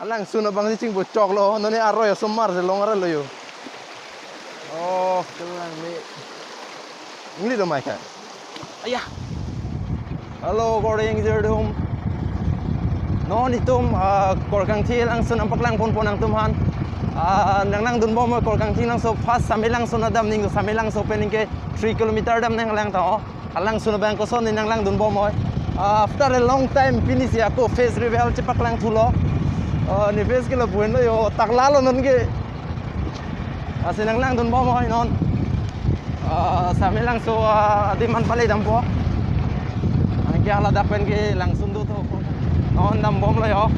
Alang suna bang si cing bocok lo, noni arroyo sumar se longar lo yo. Oh, kelang mi. Ngli do mai ka. Ayah. Halo, goreng jerdum. Non itum Korkangthi lang sun ampak lang pon ang tumhan. Nang dun bo mo Korkangthi lang so fast Samelangso na dam ning Samelangso pening ke 3 kilometer dam nang lang tao. Alang sun bang ko son nang lang dun bo mo. After a long time finish ya ko face reveal cepak lang thulo. Ni face ke lo bueno yo taklalo non ke. Asinang lang dun bo mo non. Samelangso adi man pale dam po. Ang kaya la dapen ke langsung do to. Non dam bom lo yo.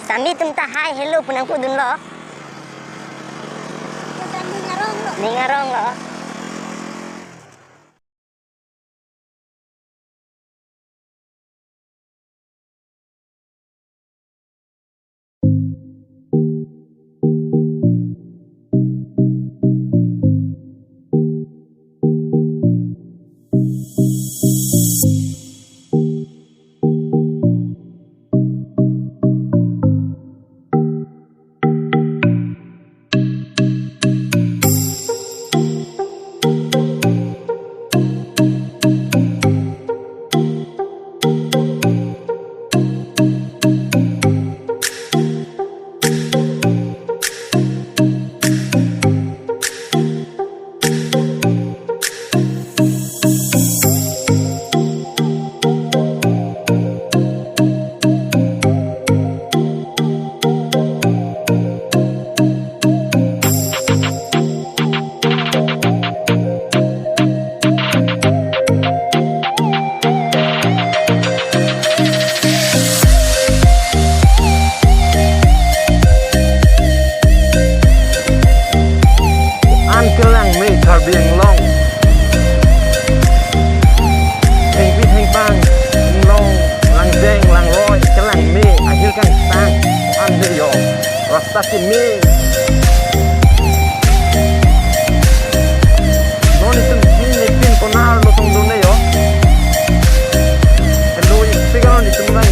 Sami tum ta hai hello punang pudun lo. Ningarong lo. karbiAnglong Heng pit heng pang Anglong lang jeng lang roy kelang mi akhirkan tang ande yo rasta mi non itu ni pin konar lo tong dune yo hello istigaron itu mulai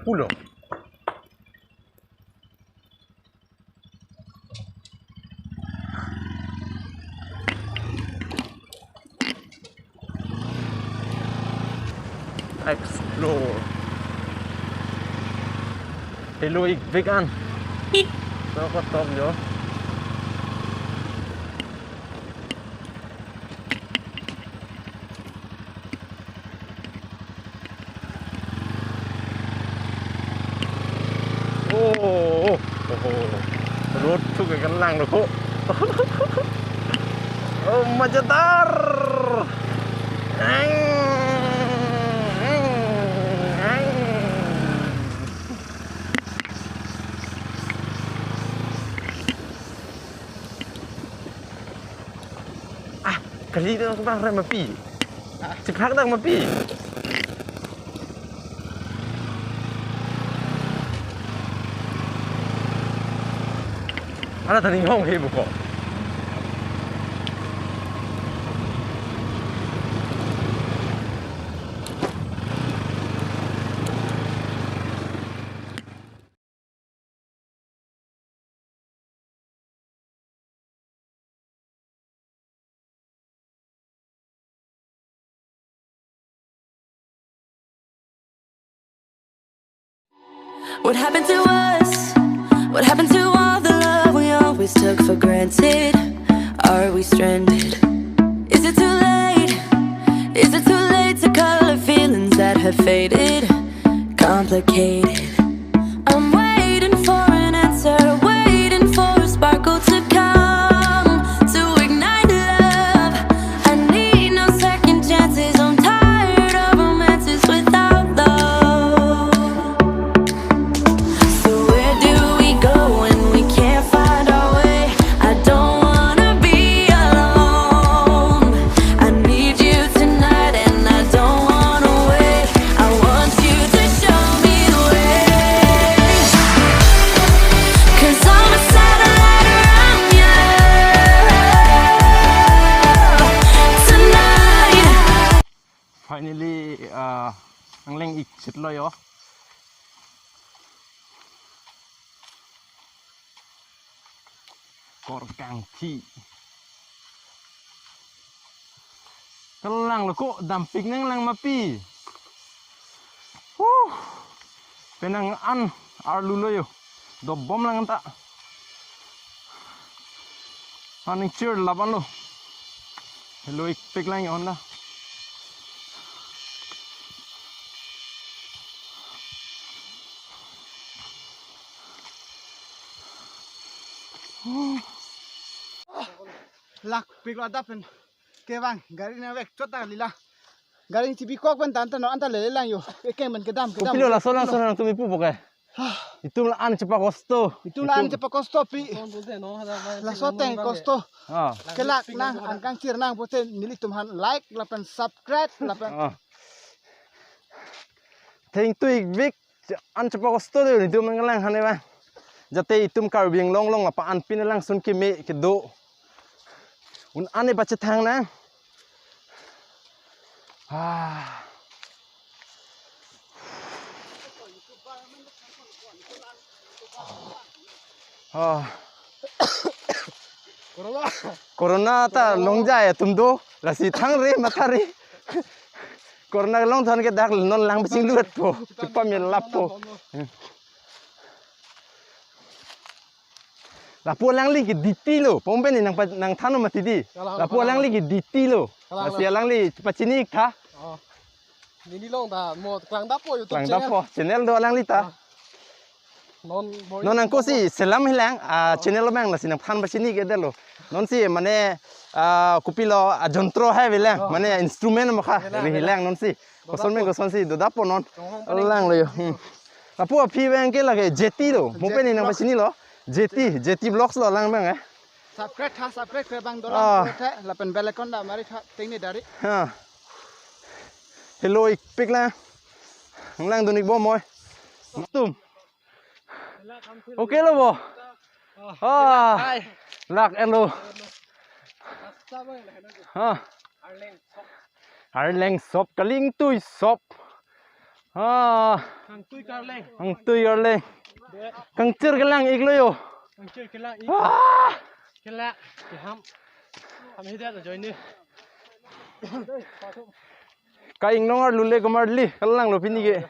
pulo. Explore. Hello, ik vegan. So ko top yo. Oh, road to ke Karbianglong lo ko. Oh, majatar. Kali itu aku bang rem api. Cepat dah api. Ada tadi ngomong heboh kok. What happened to us? What happened to all the love we always took for granted? Are we stranded? Is it too late? Is it too late to color feelings that have faded? Complicated. I'm waiting for an answer, waiting for a sparkle to come to ignite love. I need no second chances. I'm tired of romances without love. So where do we go when we can't find our way? I don't wanna be alone. I need you tonight and I don't wanna wait. I want you to show me the way. 'Cause I'm a satellite around you tonight. Finally, ang leng ik sitlo yo. Korkangthi. Karbianglong lo ko damping nang lang mapi. Penang an arlulo yo. Do bom lang ta. Aning cheer laban lo. Hello ik pik lang yon la. Lak piklo adapen kewang gari na wek chota lila gari tibi kok ban tan no anta lele lang yo eke man kedam Kupilo la solang tumi pu pokai. Itu lah an cepat kosto. itulah an cepa kosto pi la soteng kosto kelak nang an kangkir nang poten nilitum han like lapan subscribe lapan Thing tu ik vik an cepat kosto tu itu mengelang hane bang. Jate itum karbianglong long apa an pin lang sun ke me ke do. Un ane baca thang na. Corona ta long jaya tum do la si thang re mathari. Corona long thon ke dak non lang bing luat po. Cepat mi lap po. La pu lang li ki diti lo. Pomben ni nang thano matidi. La pu lang li ki diti lo. La si lang li cepat sini kha. Nini long ta mo klang dap po YouTube Lang channel. dap po channel do lang li ta. Non ang ko si selam hilang channel lo bang la sinang phan ba sini ke delo. Non si mane kupilo jontro hai bilang mane instrument mo kha ri hilang non si. Koson men koson si do dap po non. Lang lo yo. La pu phi bang ke la ke jeti lo. Mo pe ni nang ba sini lo. Jeti vlogs lo lang bang subscribe ke bang dolang pote lapan belakon da mari ting ni dari Hello ik pik la. Lang dunik bo moy. Tum. Okay lo bo. Lak elo. Arleng sop kaling tui sop. Kang tui kar leng. ang tuy gar le kang chir ka lang iglo yo Kang chơi cái lạ ý. Cái lạ. Cái ham. Ham hết rồi join đi. ka ingnong ar lule ka marli kalang lo pini ge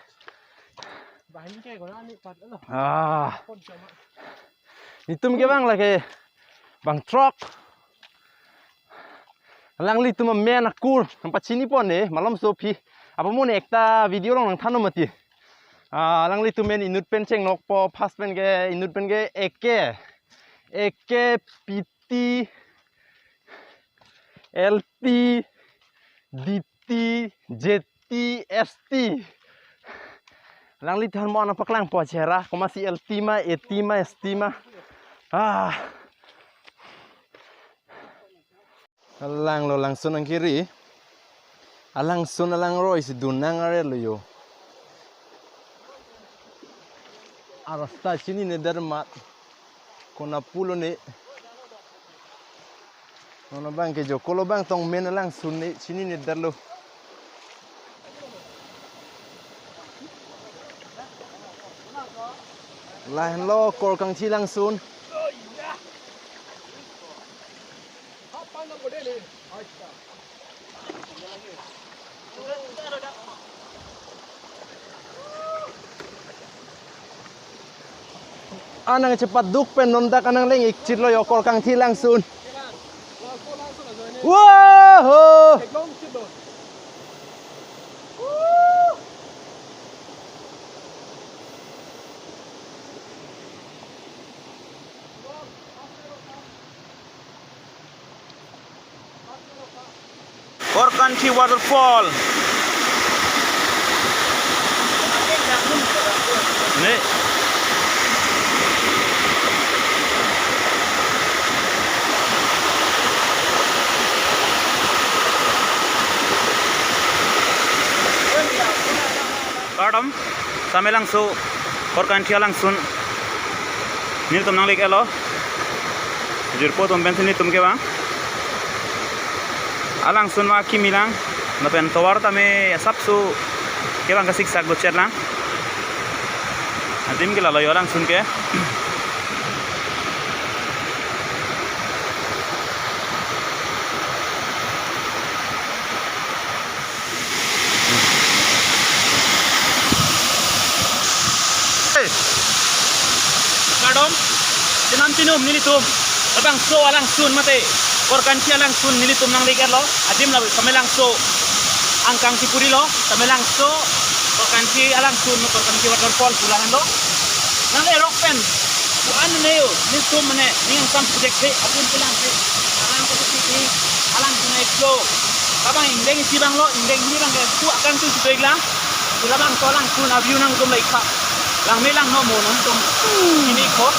Bahaya ni kayak korang ni pat lo. itum ke bang lagi bang truck lang li tum men akul nampak sini pon malam sopi apa mo ekta video long nang thano mati lang li tum men inut pen cheng nok po pas pen ge inut pen ge eke piti LT DT JT ST lang li than mo na paklang po chera ko masih LT ma ET ma ST ma lang lo langsung ang kiri alang sun alang roy si dunang are lo yo arasta sini ne dermat kona pulo ne nono bang ke jo kolo bang tong men alang sun ne sini ne derlo lain lo Korkangthi langsun anang cepat duk pen nondak anang leng ikcit lo yo Korkangthi langsun wow Korkangthi Waterfalls nih Kadam, Samelangso, Korkangthi langsun. Ini tum nang lek elo. Jirpo tum bensin ni tum ke bang. Alangsun ma kimilang, na pen tawar tame sapsu ke bang kasik sak bocer lang. Adim ke lalo alangsun ke. Kadom, jenam tinum nilitum, abang so alangsun mate, Korkangthi alangsun nilitum nang leker lo, adim la Samelangso, angkang sipuri lo, Samelangso, Korkangthi alangsun, Korkangthi Waterfalls pulangan lo, nang le rock pen, buan neo, nilitum mane, ning sam project se, apun pulang se, alang ko sipuri, alangsun eklo, kabang indeng sibang lo, indeng ni bang ke, tu akan tu situ lang, tulabang tolang sun abiu nang tum leika. Lang melang no mo nang tum ini ko